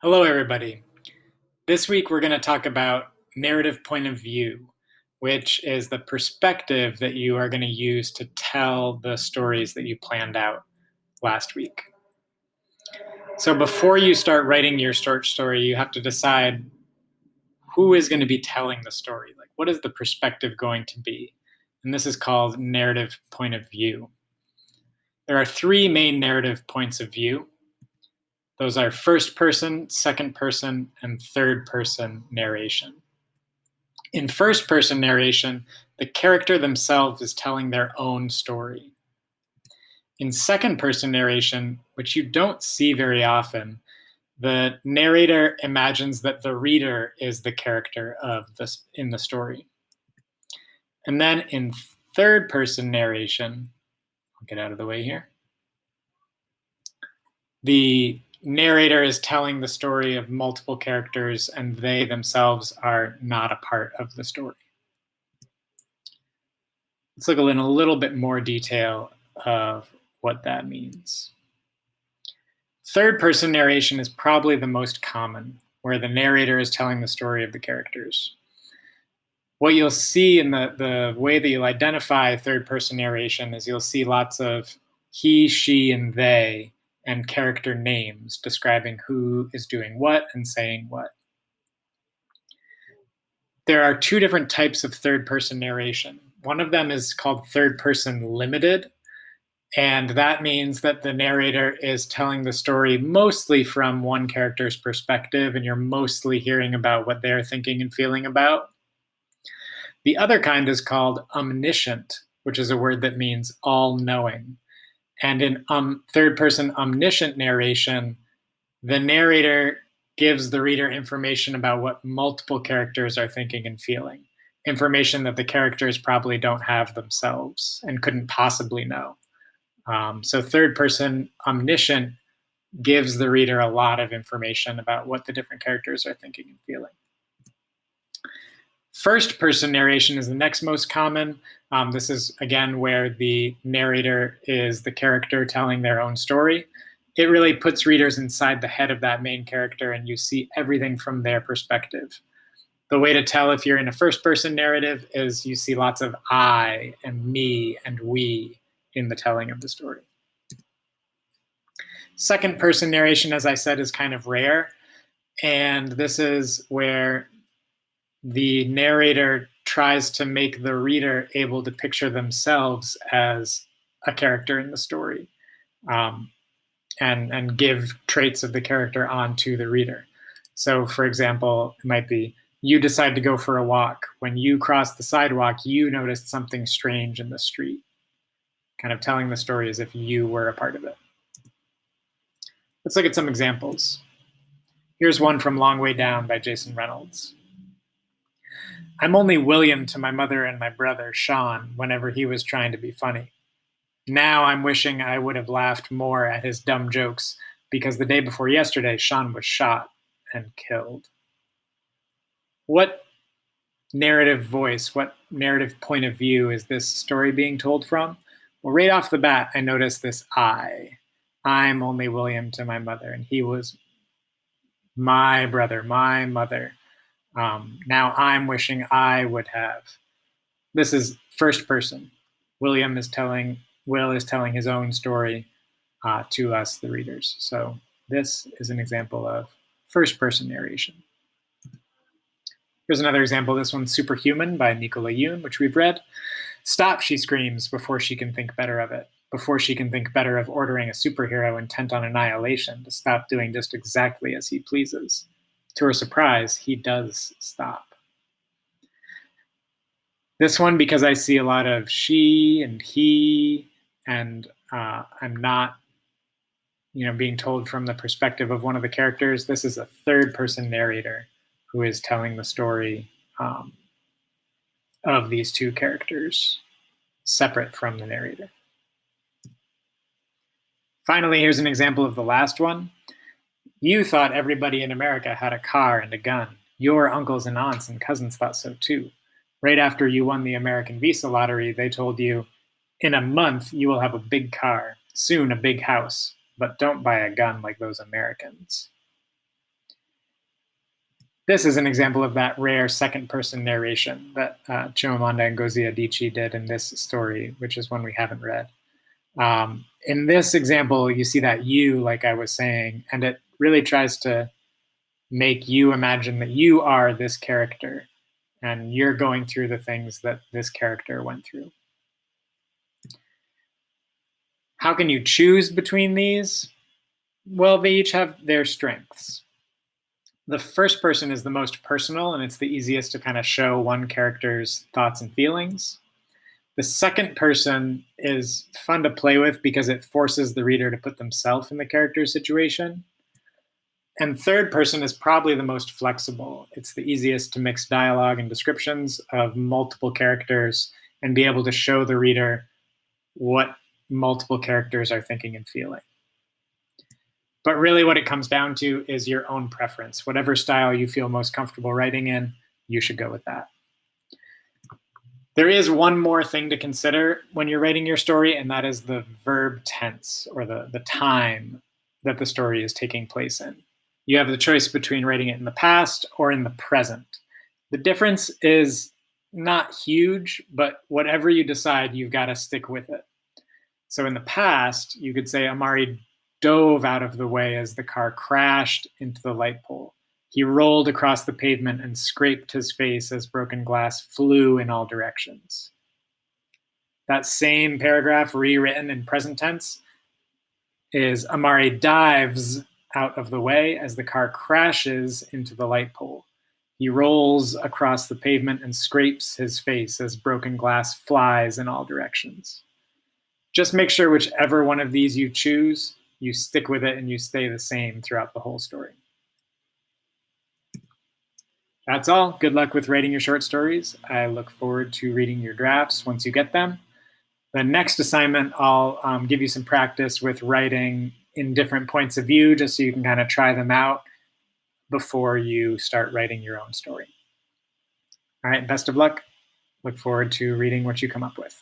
Hello, everybody. This week, we're going to talk about narrative point of view, which is the perspective that you are going to use to tell the stories that you planned out last week. So, before you start writing your short story, you have to decide who is going to be telling the story. Like, what is the perspective going to be? And this is called narrative point of view. There are three main narrative points of view. Those are first person, second person, and third person narration. In first person narration, the character themselves is telling their own story. In second person narration, which you don't see very often, the narrator imagines that the reader is the character of this in the story. And then in third person narration, I'll get out of the way here. The narrator is telling the story of multiple characters, and they themselves are not a part of the story. Let's look in a little bit more detail of what that means. Third person narration is probably the most common, where the narrator is telling the story of the characters. What you'll see in the way that you'll identify third person narration is you'll see lots of he, she, and they, and character names describing who is doing what and saying what. There are two different types of third person narration. One of them is called third person limited, and that means that the narrator is telling the story mostly from one character's perspective, and you're mostly hearing about what they're thinking and feeling about. The other kind is called omniscient, which is a word that means all knowing. And in third person omniscient narration, the narrator gives the reader information about what multiple characters are thinking and feeling, information that the characters probably don't have themselves and couldn't possibly know. So third person omniscient gives the reader a lot of information about what the different characters are thinking and feeling. First person narration is the next most common. This is, again, where the narrator is the character telling their own story. It really puts readers inside the head of that main character, and you see everything from their perspective. The way to tell if you're in a first person narrative is you see lots of I and me and we in the telling of the story. Second person narration, as I said, is kind of rare. And this is where the narrator tries to make the reader able to picture themselves as a character in the story, and give traits of the character onto the reader. So, for example, it might be you decide to go for a walk. When you crossed the sidewalk, you noticed something strange in the street, kind of telling the story as if you were a part of it. Let's look at some examples. Here's one from Long Way Down by Jason Reynolds. I'm only William to my mother and my brother, Sean, whenever he was trying to be funny. Now I'm wishing I would have laughed more at his dumb jokes because the day before yesterday, Sean was shot and killed. What narrative voice, what narrative point of view is this story being told from? Well, right off the bat, I noticed this I. I'm only William to my mother, and he was my brother, my mother. Now I'm wishing I would have. This is first person. Will is telling his own story to us, the readers. So this is an example of first person narration. Here's another example. This one's Superhuman by Nicola Yoon, which we've read. Stop, she screams, before she can think better of it. Before she can think better of ordering a superhero intent on annihilation to stop doing just exactly as he pleases. To her surprise, he does stop. This one, because I see a lot of she and he, and I'm not, being told from the perspective of one of the characters. This is a third-person narrator who is telling the story of these two characters, separate from the narrator. Finally, here's an example of the last one. You thought everybody in America had a car and a gun. Your uncles and aunts and cousins thought so too. Right after you won the American Visa lottery, they told you, in a month, you will have a big car, soon a big house, but don't buy a gun like those Americans. This is an example of that rare second-person narration that Chimamanda Ngozi Adichie did in this story, which is one we haven't read. In this example, you see that you, like I was saying, and it really tries to make you imagine that you are this character and you're going through the things that this character went through. How can you choose between these? Well, they each have their strengths. The first person is the most personal, and it's the easiest to kind of show one character's thoughts and feelings. The second person is fun to play with because it forces the reader to put themselves in the character's situation. And third person is probably the most flexible. It's the easiest to mix dialogue and descriptions of multiple characters and be able to show the reader what multiple characters are thinking and feeling. But really what it comes down to is your own preference. Whatever style you feel most comfortable writing in, you should go with that. There is one more thing to consider when you're writing your story, and that is the verb tense, or the time that the story is taking place in. You have the choice between writing it in the past or in the present. The difference is not huge, but whatever you decide, you've got to stick with it. So in the past, you could say Amari dove out of the way as the car crashed into the light pole. He rolled across the pavement and scraped his face as broken glass flew in all directions. That same paragraph rewritten in present tense is Amari dives out of the way as the car crashes into the light pole. He rolls across the pavement and scrapes his face as broken glass flies in all directions. Just make sure whichever one of these you choose, you stick with it and you stay the same throughout the whole story. That's all. Good luck with writing your short stories. I look forward to reading your drafts once you get them. The next assignment, I'll give you some practice with writing in different points of view, just so you can kind of try them out before you start writing your own story. All right, best of luck. Look forward to reading what you come up with.